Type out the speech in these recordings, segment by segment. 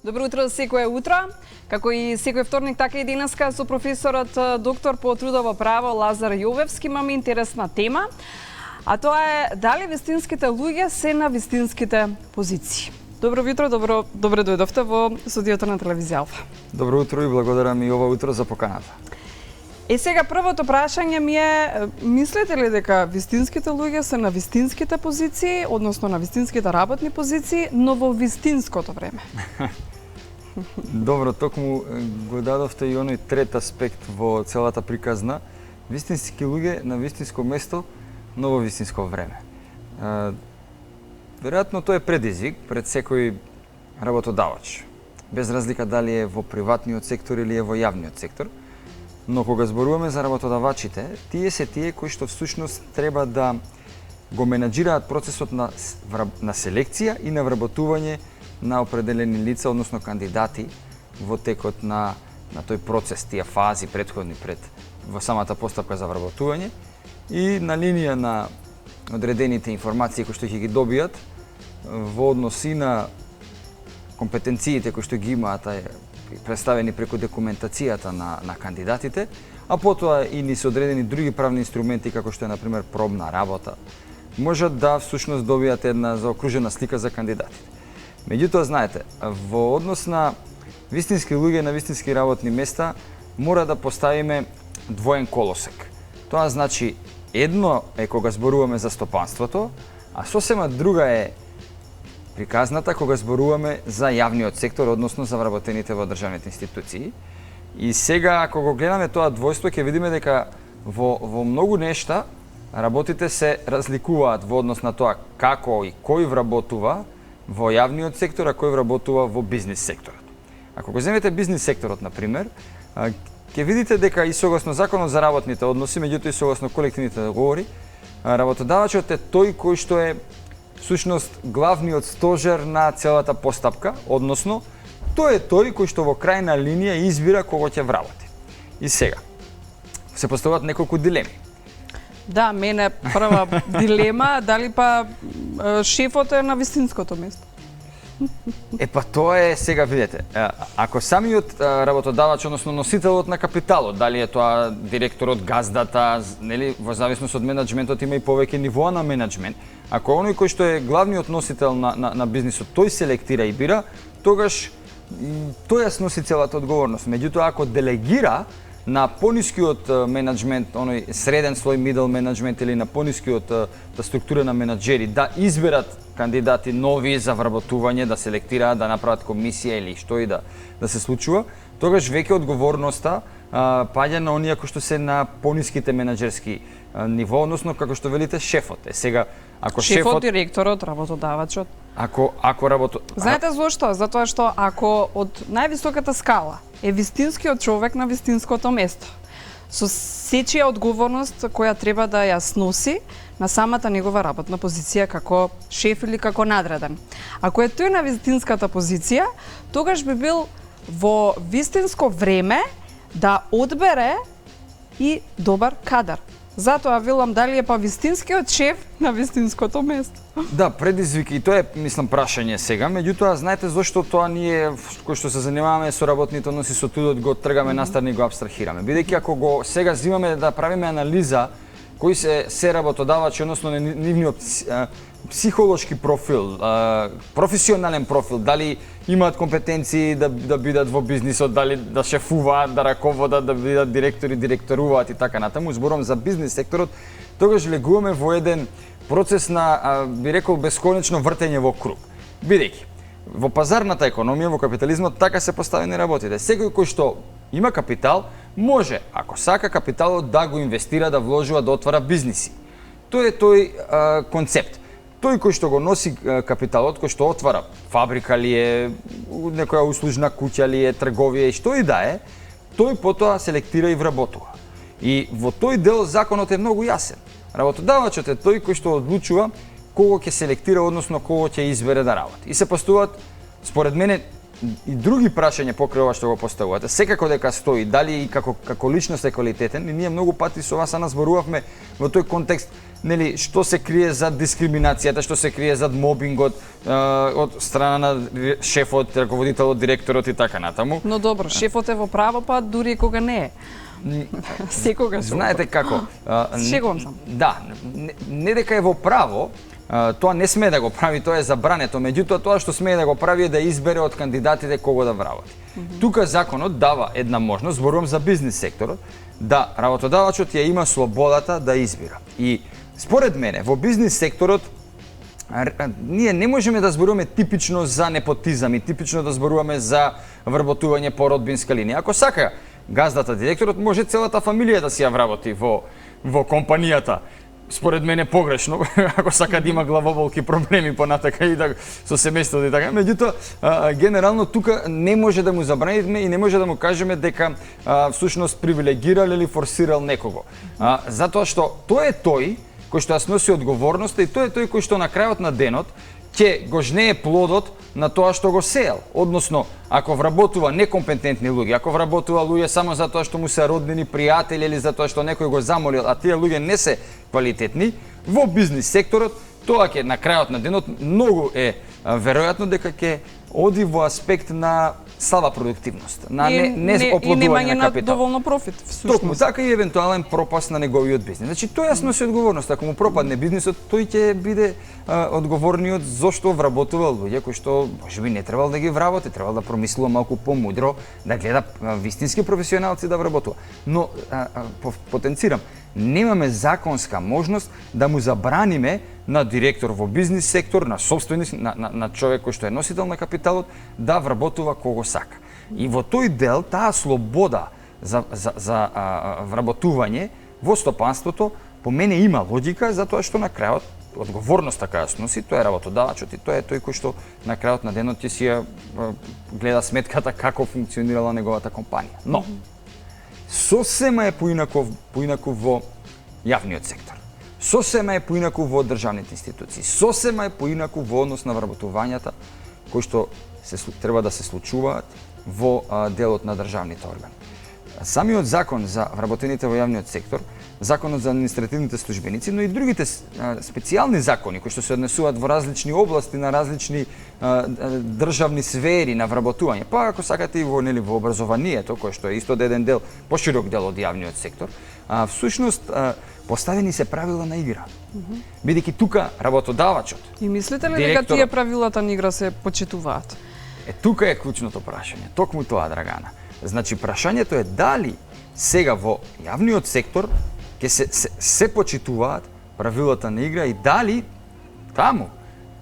Добро утро за секое утро. Како и секој вторник, така и денеска со професорот доктор по трудово право Лазар Јовевски имаме интересна тема, а тоа е дали вистинските луѓе се на вистинските позиции. Добро утро, добре дојдовте во студиото на телевизија Алфа. Добро утро и благодарам и ова утро за поканата. Сега првото прашање ми е, мислите ли дека вистинските луѓе се на вистинските позиции, односно на вистинските работни позиции, но во вистинското време? Добро, токму го дадовте и оној трет аспект во целата приказна. Вистински луѓе на вистинско место, но во вистинско време. Веројатно тоа е предизвик пред секој работодавач. Без разлика дали е во приватниот сектор или е во јавниот сектор. Но кога зборуваме за работодавачите, тие се тие кои што всушност треба да го менаџираат процесот на селекција и на вработување на определени лица, односно кандидати во текот на тој процес, тие фази претходни пред во самата постапка за вработување и на линија на одредените информации кои што ќе ги добијат во односи на компетенциите кои што ги имаат представени преку документацијата на кандидатите, а потоа и низ одредени други правни инструменти како што е на пример пробна работа, можат да всушност добијат една заокружена слика за кандидатите. Меѓутоа, знаете, во однос на вистински луѓе на вистински работни места мора да поставиме двоен колосек. Тоа значи, едно е кога зборуваме за стопанството, а сосема друга е приказната кога зборуваме за јавниот сектор, односно за вработените во државните институции. И сега, ако го гледаме тоа двојство, ќе видиме дека во многу нешта работите се разликуваат во однос на тоа како и кој вработува во јавниот сектор, а кој вработува во бизнис секторот. Ако го земете бизнис секторот, например, ќе видите дека и согласно Законот за работните односи, меѓутоа и согласно колективните договори, работодавачот е тој кој што е всушност главниот стожер на целата постапка, односно тој е тој кој што во крајна линија избира кого ќе вработи. И сега се поставуваат неколку дилеми. Да, мене прва дилема, дали па шефот е на вистинското место? Па тоа е, сега видете, ако самиот работодавач, односно носителот на капиталот, дали е тоа директорот, газдата, нели, во зависност од менаџментот има и повеќе нивоа на менаџмент, ако оној кој што е главниот носител на бизнисот, тој селектира и бира, тогаш тој ја сноси целата одговорност. Меѓутоа, ако делегира на понискиот менаџмент, оној среден слој middle менаџмент или на понискиот структура на менаџери да изберат кандидати нови за вработување, да селектираат, да направат комисија или што и да се случува, тогаш веќе одговорноста паѓа на оние кои што се на пониските менаџерски ниво, односно како што велите шефот. Сега ако шефот, директорот, работодавачот. Знаете зошто? Затоа што ако од највисоката скала е вистинскиот човек на вистинското место, со сечија одговорност која треба да ја сноси на самата негова работна позиција како шеф или како надреден. Ако е тој на вистинската позиција, тогаш би бил во вистинско време да одбере и добар кадар. Затоа велам дали е па вистинскиот шеф на вистинското место. Да, предизвик и тоа е, мислам, прашање сега, меѓутоа знаете зошто тоа ние кои што се занимаваме со работните односи со трудот го тргаме настрани и го абстрахираме. Бидејќи ако го сега зимаме да правиме анализа кои се работодавачи, односно нивниот психолошки профил, професионален профил, дали имаат компетенции да бидат во бизнисот, дали да шефуваат, да раководат, да бидат директори, директоруваат и така натаму, зборувам за бизнис секторот, тогаш легуваме во еден процес на, би рекол, бесконечно вртење во круг. Бидејќи, во пазарната економија, во капитализмот, така се поставени работите. Секој кој што има капитал, може, ако сака капиталот, да го инвестира, да вложува, да отвара бизниси. Тој е тој концепт. Тој кој што го носи капиталот, кој што отвара фабрика ли е, некоја услужна куќа ли е, трговија и што и да е, тој потоа селектира и вработува. И во тој дел законот е многу јасен. Работодавачот е тој кој што одлучува кого ќе селектира, односно кого ќе избере да работи. И се поставуваат, според мене, и други прашања покрај ова што го поставувате, секако дека стои, дали и како личност е квалитетен, и ние многу пати со вас зборувавме во тој контекст, нели, што се крие зад дискриминацијата, што се крие зад мобингот од страна на шефот, раководителот, директорот и така натаму. Но добро, шефот е во право, па дури и кога не е. Секогаш. Знаете како? Шегувам сам. Да, не дека е во право, тоа не смее да го прави, тоа е забрането, меѓутоа тоа што смее да го прави е да избере од кандидатите кого да вработи. Тука законот дава една можност, зборувам за бизнис секторот, да работодавачот ја има слободата да избира. И според мене во бизнис секторот ние не можеме да зборуваме типично за непотизам и типично да зборуваме за вработување по родбинска линија. Ако сака газдата, директорот, може целата фамилија да си ја вработи во компанијата. Според мене погрешно, ако сака да има главоболки проблеми понатака и да со семејството и така. Меѓутоа, генерално тука не може да му забраниме и не може да му кажеме дека всушност привилегирал или форсирал некого. Затоа што тој е тој кој што ја носи одговорноста и тој е тој кој што на крајот на денот ќе го жнее плодот на тоа што го сеел. Односно, ако вработува некомпетентни луѓе, ако вработува луѓе само затоа што му се роднини, пријатели или затоа што некој го замолил, а тие луѓе не се квалитетни, во бизнис секторот, тоа ќе на крајот на денот многу е веројатно дека ќе оди во аспект на слаба продуктивност, на не оплодување на капитал. Доволно профит, всушност. Токму така и евентуален пропаст на неговиот бизнис. Значи тој ја носи одговорност, ако му пропадне бизнисот, тој ќе биде одговорниот зошто вработува луѓе кои што можеби не требал да ги вработи, требал да промислува малку помудро, да гледа вистински професионалци да вработува. Но потенцирам, немаме законска можност да му забраниме на директор во бизнис сектор, на собственик, на човек кој што е носител на капиталот, да вработува кого сака. И во тој дел, таа слобода за вработување во стопанството, по мене има логика, затоа што на крајот одговорноста каја сноси, тој е работодавачот и тој е тој кој што на крајот на денот ќе си ја гледа сметката како функционирала неговата компанија. Но, сосема е поинаку во јавниот сектор. Сосема е поинаку во државните институции. Сосема е поинаку во однос на вработувањата кои што треба да се случуваат во делот на државните органи. Самиот закон за вработените во јавниот сектор, законот за административните службеници, но и другите специјални закони кои што се однесуваат во различни области, на различни државни сфери на вработување, па ако сакате и во образованието, кој што е исто еден дел, поширок дел од јавниот сектор, всушност поставени се правила на игра. Бидејќи тука работодавачот. И мислите ли дека тие правилата на игра се почитуваат? Тука е клучното прашање. Токму тоа, Драгана. Значи, прашањето е дали сега во јавниот сектор ќе се почитуваат правилата на игра и дали таму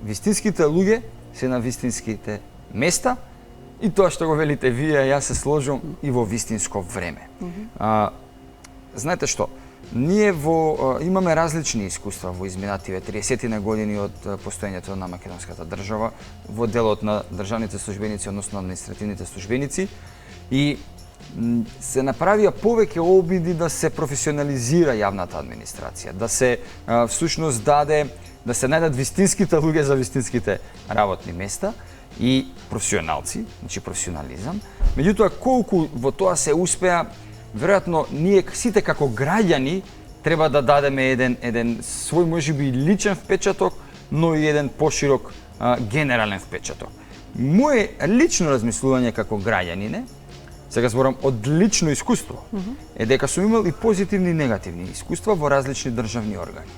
вистинските луѓе се на вистинските места и тоа што го велите вие, јас се сложам и во вистинско време. Знаете што? Ние имаме различни искуства во изминативе 30 на години од постоењето на македонската држава во делот на државните службеници, односно административните службеници, и се направија повеќе обиди да се професионализира јавната администрација, да се всушност да се најдат вистинските луѓе за вистинските работни места и професионалци, значи професионализам. Меѓутоа, колку во тоа се успеа, веројатно ние сите како граѓани треба да дадеме еден свој можеби личен впечаток, но и еден поширок генерален впечаток. Моje лично размислување како граѓанине, сега зборам од лично искуство, е дека сум имал и позитивни и негативни искуства во различни државни органи.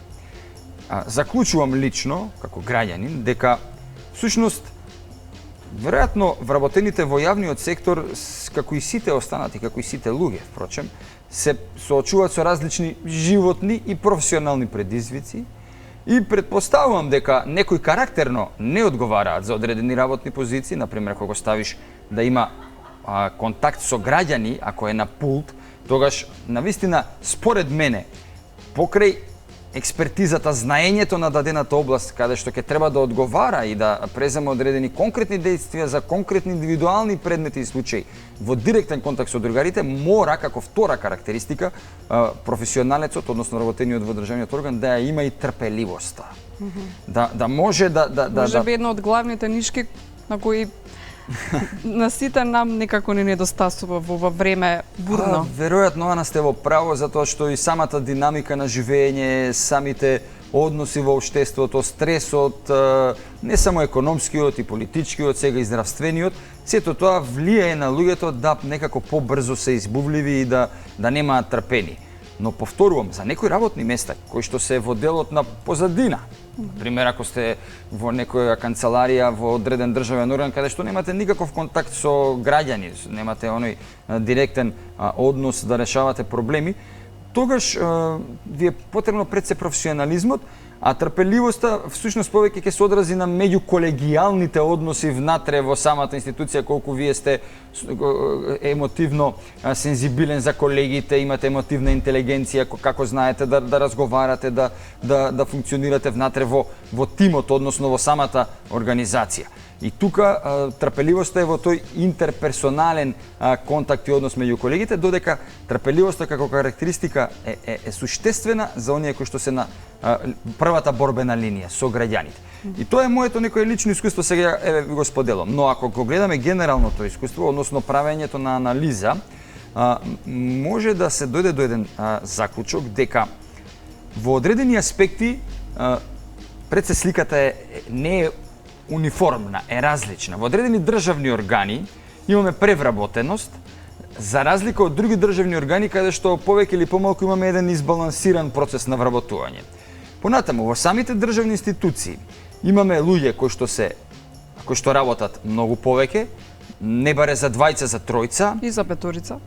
Заклучувам лично, како граѓанин, дека всушност веројатно вработените во јавниот сектор, како и сите останати, како и сите луѓе, впрочем, се соочуваат со различни животни и професионални предизвици и предпоставувам дека некои карактерно не одговараат за одредени работни позиции, например, кога ставиш да има контакт со граѓани, ако е на пулт, тогаш навистина, според мене, покрај експертизата, знаењето на дадената област, каде што ќе треба да одговара и да презема одредени конкретни действија за конкретни индивидуални предмети и случаи во директен контакт со другарите, мора како втора карактеристика професионалецот, односно работениот во државниот орган, да ја има и трпеливоста. Да може да Може би една од главните нишки на кои на сите нам некако не недостасува во ова време бурно. Веројатно, Ана, сте во право, затоа што и самата динамика на живење, самите односи во општеството, стресот, не само економскиот и политичкиот, сега и здравствениот, сето тоа влијае на луѓето да некако побрзо се избувливи и да немаат трпени. Но повторувам, за некои работни места кои што се во делот на позадина, например, ако сте во некоја канцеларија во одреден државен орган каде што немате никаков контакт со граѓани, немате оној директен однос да решавате проблеми, тогаш ви е потребно пред се професионализмот, а трпеливоста всушност повеќе ќе се одрази на меѓуколегијалните односи внатре во самата институција, колку вие сте емотивно сензибилен за колегите, имате емотивна интелигенција, како знаете да разговарате, да функционирате внатре во тимот, односно во самата организација. И тука трпеливоста е во тој интерперсонален контакт и однос меѓу колегите, додека трпеливоста како карактеристика е суштествена за оние кои што се на првата борбена линија со граѓаните. И тоа е моето некое лично искуство, сега ви го споделам. Но ако го гледаме генералното искуство, односно правењето на анализа, може да се дојде до еден заклучок дека во одредени аспекти пред се сликата не е униформна, е различна. Во одредени државни органи имаме превработеност, за разлика од други државни органи каде што повеќе или помалку имаме еден избалансиран процес на вработување. Понатаму, во самите државни институции имаме луѓе кои што работат многу повеќе, не баре за двајца, за тројца. И за петорица.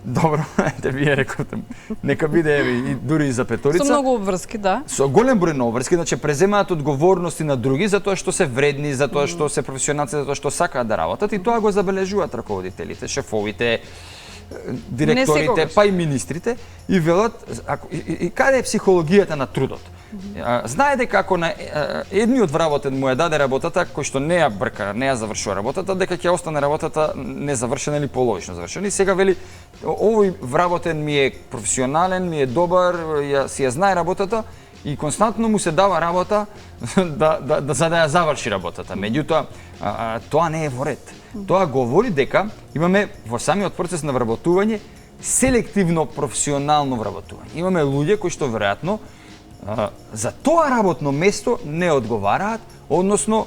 Добро, те вие рековте. Нека биде и дури и за петорица. Со многу обврски, да. Со голем број на обврски, значи преземаат одговорности на други затоа што се вредни, затоа што се професионалци, затоа што сакаат да работат и тоа го забележуваат раководителите, шефовите, директорите, па и министрите и велат и каде е психологијата на трудот. Знае дека ако на едниот вработен му ја даде работата, кој што не ја брка, не ја завршува работата, дека ќе остане работата незавршена или положично завршена. И сега вели, овој вработен ми е професионален, ми е добар, си ја знае работата и константно му се дава работа за да ја заврши работата. Меѓутоа, тоа не е во ред. Тоа говори дека имаме во самиот процес на вработување селективно професионално вработување. Имаме луѓе кои што веројатно за тоа работно место не одговараат, односно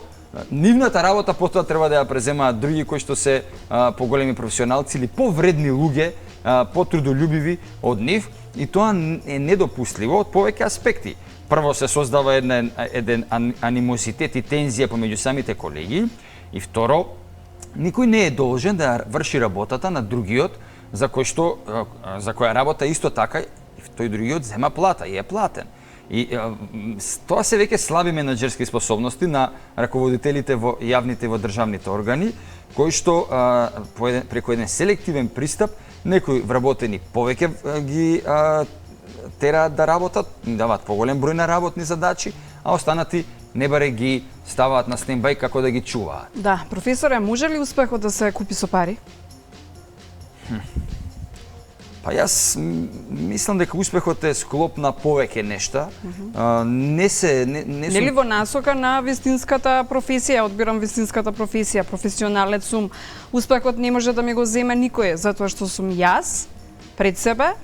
нивната работа потоа треба да ја преземаат други кои што се поголеми професионалци или повредни луѓе, потрудолюбиви од нив, и тоа е недопустливо од повеќе аспекти. Прво се создава еден анимозитет и тензија помеѓу самите колеги, и второ, никој не е должен да врши работата на другиот за која работа исто така и тој другиот зема плата и е платен. И тоа се веќе слаби менаџерски способности на раководителите во јавните и во државните органи, кои што преку еден селективен пристап некои вработени повеќе ги тераат да работат, им даваат поголем број на работни задачи, а останати не баре ги ставаат на стендбај како да ги чуваат. Да, професоре, може ли успехот да се купи со пари? Па јас мислам дека успехот е склоп на повеќе нешта. Нели во насока на вистинската професија, одбирам вистинската професија, професионалец сум, успехот не може да ми го земе никој, затоа што сум јас пред себе,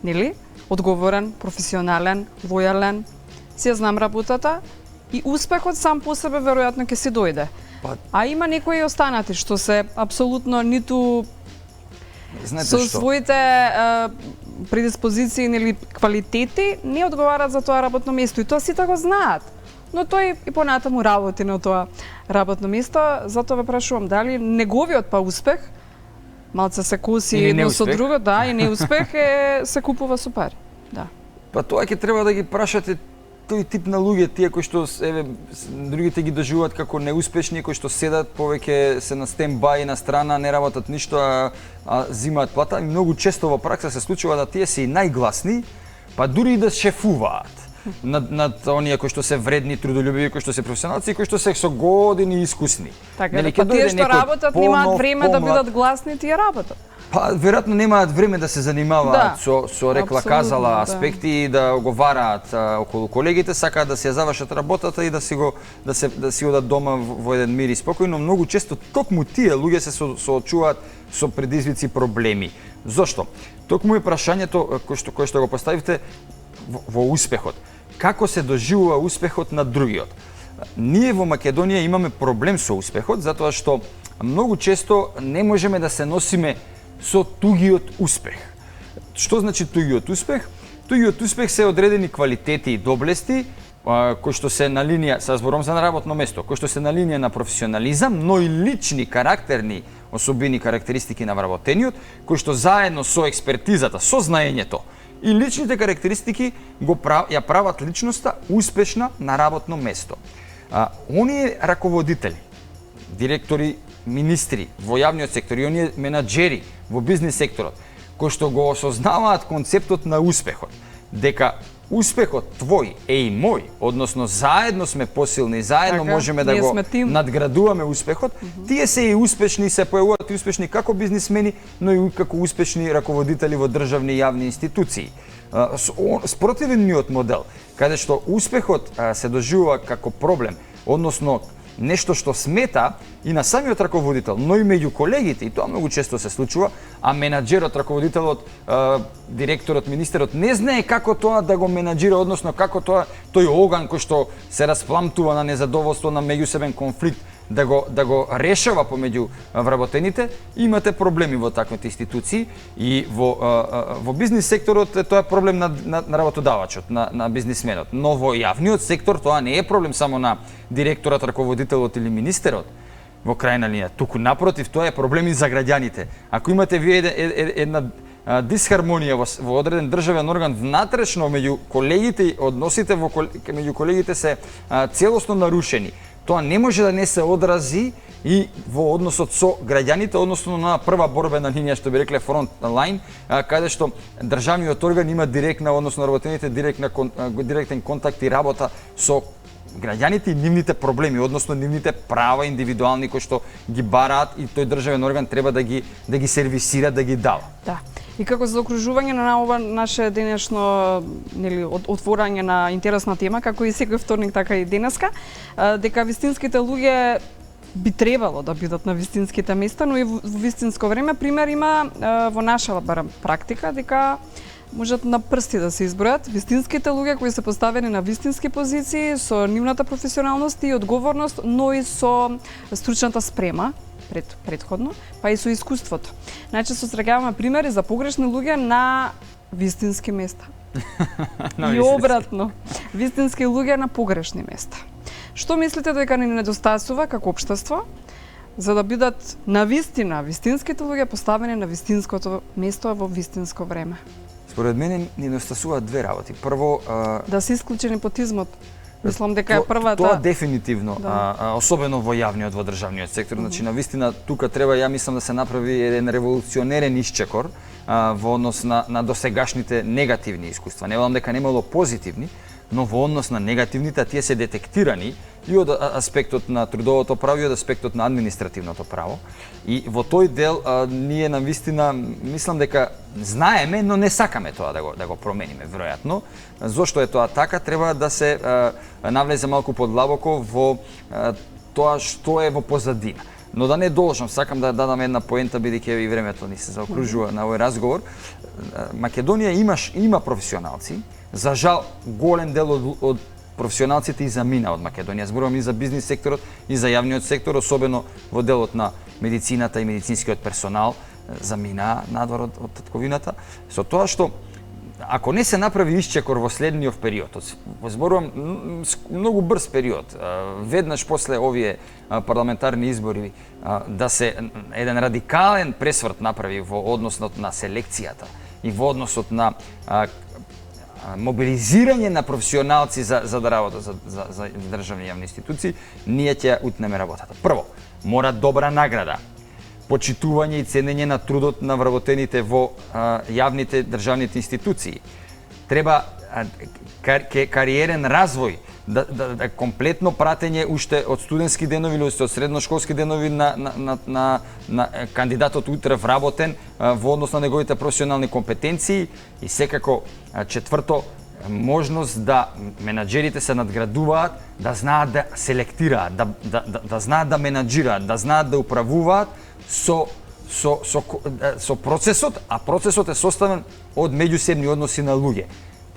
нели, одговорен, професионален, лојален, си ја знам работата и успехот сам по себе веројатно ќе си дојде. А има некои останати што се апсолутно ниту со своите предиспозиции или квалитети не одговараат за тоа работно место и тоа сите го знаат. Но тој и понатаму работи на тоа работно место, затоа ве прашувам дали неговиот па успех малце се коси едно со друго, да, и неуспех се купува со пари. Да. Па тоа ќе треба да ги прашате тој тип на луѓе, тие кои што другите ги доживуваат како неуспешни, кои што седат повеќе се на стендбај на страна, не работат ништо, а зимаат плата. И многу често во пракса се случува да тие се и најгласни, па дури и да шефуваат над оние кои што се вредни, трудолюбиви, кои што се професионалци, кои што се со години искусни. Така, па тие што работат немаат време да бидат гласни, тие работат. Па веројатно немаат време да се занимаваат со рекла казала аспекти и да оговараат околу колегите, сакаат да се ја завршат работата и да си одат дома во еден мир и спокој, но многу често токму тие луѓе се соочуваат со предизвици и проблеми. Зошто? Токму е прашањето кој што го поставивте во успехот. Како се доживува успехот на другиот? Ние во Македонија имаме проблем со успехот затоа што многу често не можеме да се носиме со тугиот успех. Што значи тугиот успех? Тугиот успех се одредени квалитети и доблести кои што се на линија, са зборам за работно место, кои што се на линија на професионализам, но и лични карактерни особини, карактеристики на вработениот, кои што заедно со експертизата, со знаењето и личните карактеристики ја прават личноста успешна на работно место. Оние раководители, директори, министри во јавниот сектор и оние менаџери во бизнис секторот, кои што го осознаваат концептот на успехот, дека успехот твој е и мој, односно заедно сме посилни, заедно можеме да го надградуваме успехот, тие се и успешни, се појавуваат и успешни како бизнисмени, но и како успешни раководители во државни и јавни институции. Спротивниот модел, каде што успехот се доживува како проблем, односно нешто што смета и на самиот раководител, но и меѓу колегите, и тоа многу често се случува, а менаџерот, раководителот, директорот, министерот не знае како тоа да го менаџира, односно како тој оган кој што се распламтува на незадоволство, на меѓусебен конфликт, да го решава помеѓу вработените, имате проблеми во таквите институции и во бизнис секторот тоа е проблем на работодавачот, на бизнисменот. Но во јавниот сектор тоа не е проблем само на директорот, раководителот или министерот. Во крајна линија, туку напротив, тоа е проблем и за граѓаните. Ако имате вие една дисхармонија во одреден државен орган внатрешно меѓу колегите, односите меѓу колегите се целосно нарушени, тоа не може да не се одрази и во односот со граѓаните, односно на прва борбена линија, што би рекле фронт лайн, каде што државниот орган има директна, односно работените директен контакт и работа со граѓаните и нивните проблеми, односно нивните права индивидуални кои што ги бараат и тој државен орган треба да ги сервисира, да ги дава. Да. И како заокружување на ова наше денешно отворање на интересна тема, како и секој вторник, така и денеска, дека вистинските луѓе би требало да бидат на вистинските места, но и во вистинско време. Пример има во наша барем практика, дека можат на прсти да се избројат вистинските луѓе кои се поставени на вистински позиции со нивната професионалност и одговорност, но и со стручната спрема предходно, па и со искуството. Најчесто среќаваме примери за погрешни луѓе на вистински места. И обратно, вистински луѓе на погрешни места. Што мислите дека ни недостасува како општество за да бидат навистина вистинските луѓе поставени на вистинското место во вистинско време? Според мене ни недостасуваат две работи. Прво, да се исклучи непотизмот. Мислам дека е првата. Тоа дефинитивно, особено во јавниот, во државниот сектор, значи навистина тука треба, ја мислам, да се направи еден револуционерен исчекор во однос на досегашните негативни искуства. Не велам дека немало позитивни, но во однос на негативните, тие се детектирани и од аспектот на трудовото право и од аспектот на административното право. И во тој дел ние навистина мислам дека знаеме, но не сакаме тоа да го промениме веројатно. Зошто е тоа така? Треба да се навлезе малку подлабоко во тоа што е во позадина. Но да не должам, сакам да дадам една поента, бидејќи и времето ни се заокружува на овој разговор. Македонија има професионалци. За жал, голем дел од професионалците и замина од Македонија. Зборувам и за бизнис секторот, и за јавниот сектор, особено во делот на медицината и медицинскиот персонал, замина надвор од татковината. Со тоа што, ако не се направи исчекор во следниот период, зборувам многу брз период, веднаш после овие парламентарни избори, да се еден радикален пресврт направи во односот на селекцијата и во односот на мобилизирање на професионалци за да работат за државни јавни институции, ние ќе утнеме работата. Прво, мора добра награда, почитување и ценење на трудот на вработените во јавните државните институции. Треба кариерен развој да комплетно пратење уште од студентски денови или од средношколски денови на кандидатот утре вработен во однос на неговите професионални компетенции и секако четврто можност да менаџерите се надградуваат, да знаат да селектираат, да знаат да менаџираат, да знаат да управуваат со процесот, а процесот е составен од меѓусебни односи на луѓе.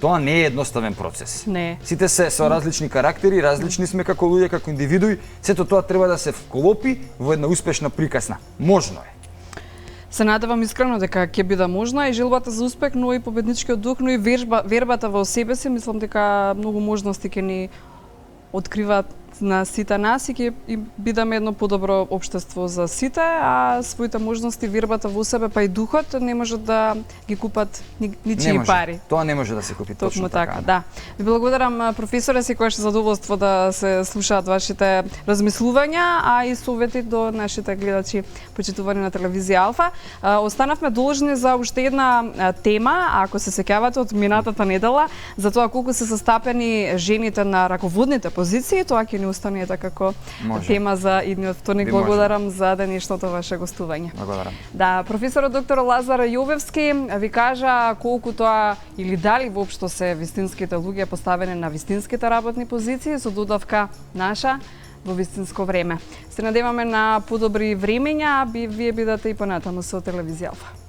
Тоа не е едноставен процес. Не. Сите се со различни карактери, различни сме како луѓе, како индивидуи, сето тоа треба да се вклопи во една успешна приказна. Можно е. Се надевам искрено дека ќе биде можно и желбата за успех, но и победничкиот дух, но и вербата во себе си, мислам дека многу можности ќе ни откриваат на сите нас и ќе бидеме едно подобро општество за сите, а своите можности, вербата во себе, па и духот не може да ги купат ничии пари. Тоа не може да се купи точно така. Да. Ви благодарам, професоре, секогаш задоволство да се слушаат вашите размислувања, а и совети до нашите гледачи, почитувани на телевизија Алфа. Останавме должни за уште една тема, ако се сеќавате од минатата недела, за тоа колку се застапени жените на раководните позиции, тоа ќе ни остане како тема за идниот вторник. Благодарам за денешното ваше гостување. Благодарам. Да, професорот доктор Лазар Јовевски ви кажа колку тоа или дали воопшто се вистинските луѓе поставени на вистинските работни позиции со додавка наша во вистинско време. Се надеваме на подобри времења, вие бидете и понатаму со телевизија Алфа.